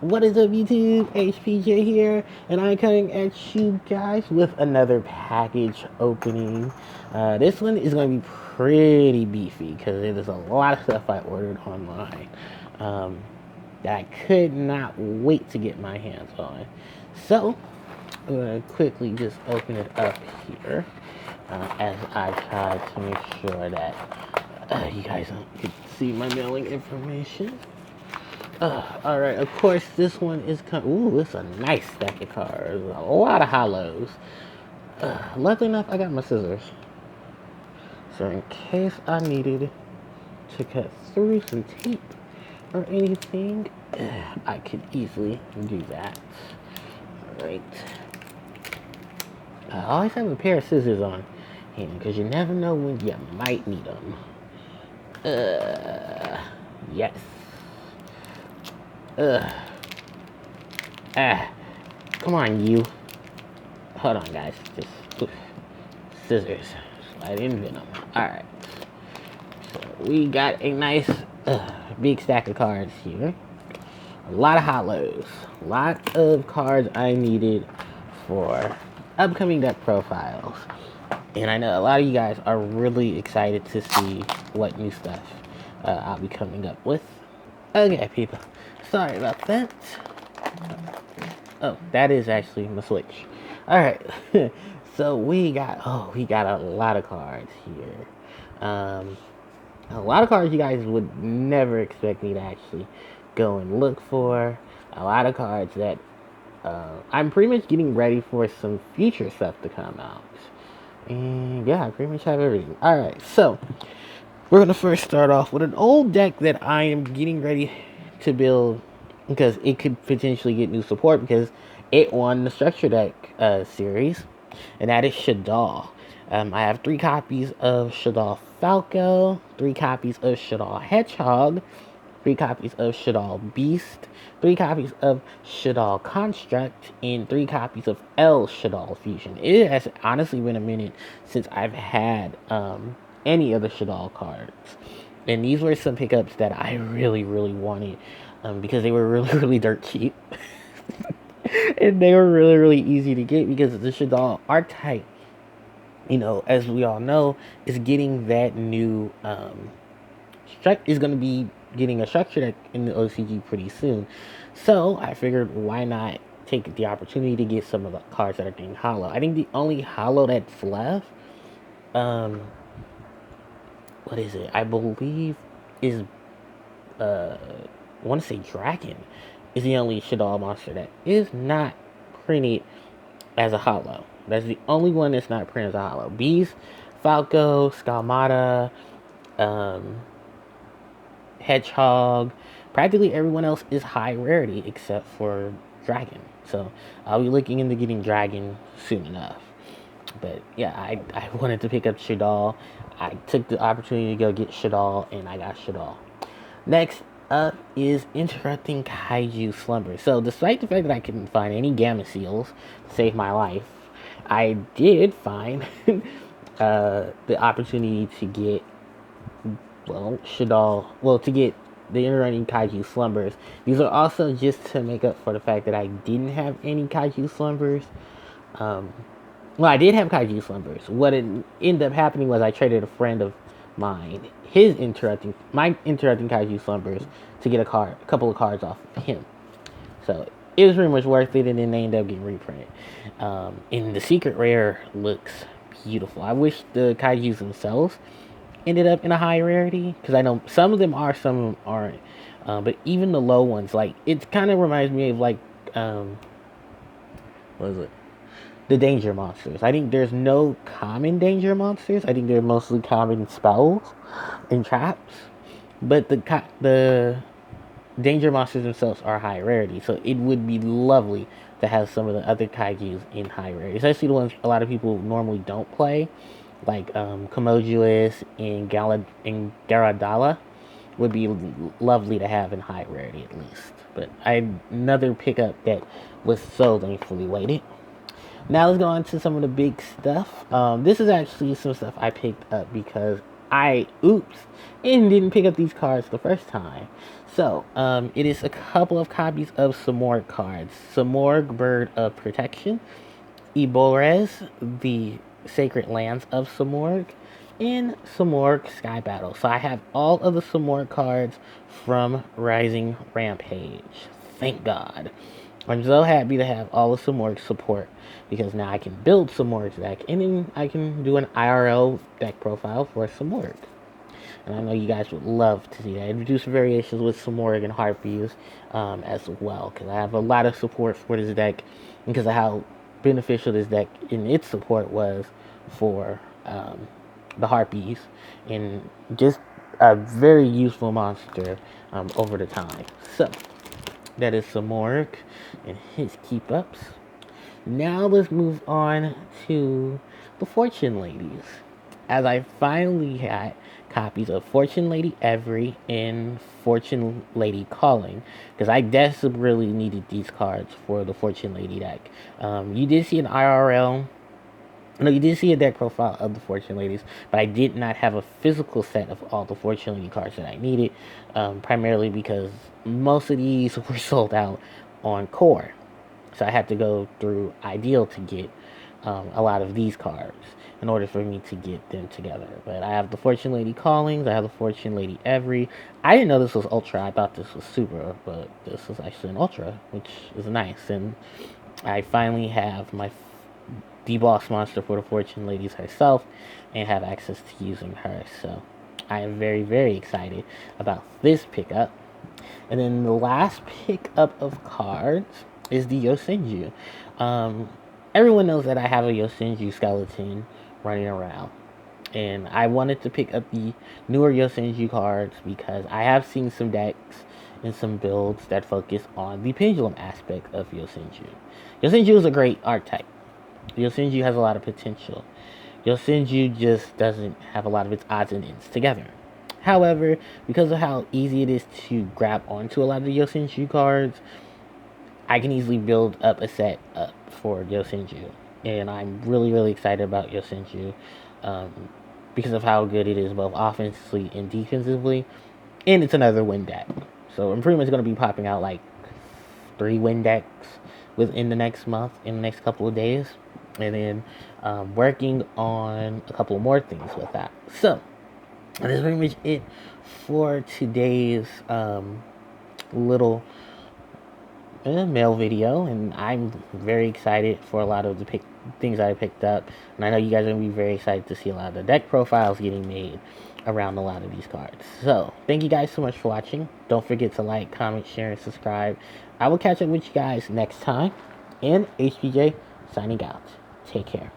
What is up, YouTube? HPJ here, and I'm coming at you guys with another package opening. This one is going to be pretty beefy because it is a lot of stuff I ordered online that I could not wait to get my hands on. So, I'm going to quickly just open it up here as I try to make sure that you guys can see my mailing information. Alright, of course, this one is ooh, it's a nice stack of cards. A lot of hollows. Luckily enough, I got my scissors. So in case I needed to cut through some tape or anything, I could easily do that. Alright. I always have a pair of scissors on hand, because you never know when you might need them. Yes. Come on, you. Hold on, guys. Just scissors. Slide in venom. Alright. So we got a nice big stack of cards here. A lot of hollows. A lot of cards I needed for upcoming deck profiles. And I know a lot of you guys are really excited to see what new stuff I'll be coming up with. Okay, people. Sorry about that. Oh, that is actually my Switch. Alright. So we got a lot of cards here. A lot of cards you guys would never expect me to actually go and look for. A lot of cards that I'm pretty much getting ready for some future stuff to come out. And yeah, I pretty much have everything. Alright, so we're going to first start off with an old deck that I am getting ready to build because it could potentially get new support because it won the Structure Deck series, and that is Shaddoll. I have 3 copies of Shaddoll Falco, 3 copies of Shaddoll Hedgehog, 3 copies of Shaddoll Beast, 3 copies of Shaddoll Construct, and 3 copies of L Shaddoll Fusion. It has honestly been a minute since I've had any of the Shaddoll cards. And these were some pickups that I really, really wanted because they were really, really dirt cheap. And they were really, really easy to get because the Shaddoll archetype, you know, as we all know, is getting that new is going to be getting a structure deck in the OCG pretty soon. So I figured, why not take the opportunity to get some of the cards that are getting hollow. I think the only hollow that's left, what is it? I believe is I want to say Dragon is the only Shaddoll monster that is not printed as a hollow. That's the only one that's not printed as a hollow. Beast, Falco, Skalmata, Hedgehog, practically everyone else is high rarity except for Dragon. So I'll be looking into getting Dragon soon enough. But yeah, I wanted to pick up Shaddoll. I took the opportunity to go get Shaddoll, and I got Shaddoll. Next up is Interrupting Kaiju Slumber. So despite the fact that I couldn't find any Gamma Seals to save my life, I did find the opportunity to get, Shaddoll, to get the Interrupting Kaiju Slumbers. These are also just to make up for the fact that I didn't have any Kaiju Slumbers. Well, I did have Kaiju Slumbers. What ended up happening was I traded a friend of mine my interrupting Kaiju Slumbers to get a couple of cards off of him. So it was pretty much worth it, and then they ended up getting reprinted. And the secret rare looks beautiful. I wish the Kaijus themselves ended up in a high rarity, because I know some of them are, some of them aren't. But even the low ones, like, it kind of reminds me of, like, what is it? The danger monsters. I think there's no common danger monsters. I think they're mostly common spells and traps. But the danger monsters themselves are high rarity. So it would be lovely to have some of the other kaijus in high rarity. Especially the ones a lot of people normally don't play. Like Commodulus and Garadala would be lovely to have in high rarity at least. But another pickup that was so thankfully waited. Now let's go on to some of the big stuff. This is actually some stuff I picked up because I oops and didn't pick up these cards the first time. So, it is a couple of copies of Samorg cards. Samorg, Bird of Protection, Eborez, the Sacred Lands of Samorg, and Samorg Sky Battle. So I have all of the Samorg cards from Rising Rampage. Thank God. I'm so happy to have all the Samorg support because now I can build Samorg's deck and then I can do an IRL deck profile for Samorg. And I know you guys would love to see that. Introduce variations with Samorg and Harpies as well, because I have a lot of support for this deck because of how beneficial this deck in its support was for the Harpies, and just a very useful monster over the time. So, that is Samorg and his keep ups. Now let's move on to the Fortune Ladies. As I finally had copies of Fortune Lady Every and Fortune Lady Calling, because I desperately needed these cards for the Fortune Lady deck. You did see an IRL. No, you did see a deck profile of the Fortune Ladies, but I did not have a physical set of all the Fortune Lady cards that I needed, primarily because most of these were sold out on Core. So I had to go through Ideal to get a lot of these cards in order for me to get them together. But I have the Fortune Lady Callings, I have the Fortune Lady Every. I didn't know this was Ultra, I thought this was Super, but this is actually an Ultra, which is nice. And I finally have my D-Boss monster for the Fortune Ladies herself and have access to using her. So I am very, very excited about this pickup. And then the last pickup of cards is the Yosenju. Everyone knows that I have a Yosenju skeleton running around. And I wanted to pick up the newer Yosenju cards because I have seen some decks and some builds that focus on the pendulum aspect of Yosenju. Yosenju is a great archetype. Yosenju has a lot of potential. Yosenju just doesn't have a lot of its odds and ends together. However, because of how easy it is to grab onto a lot of the Yosenju cards, I can easily build up a set up for Yosenju. And I'm really, really excited about Yosenju because of how good it is both offensively and defensively. And it's another win deck. So I'm pretty much going to be popping out like 3 win decks within the next month, in the next couple of days. And then working on a couple more things with that. So, that's pretty much it for today's little mail video, and I'm very excited for a lot of the things I picked up, and I know you guys are going to be very excited to see a lot of the deck profiles getting made around a lot of these cards. So, thank you guys so much for watching. Don't forget to like, comment, share, and subscribe. I will catch up with you guys next time, and HPJ signing out. Take care.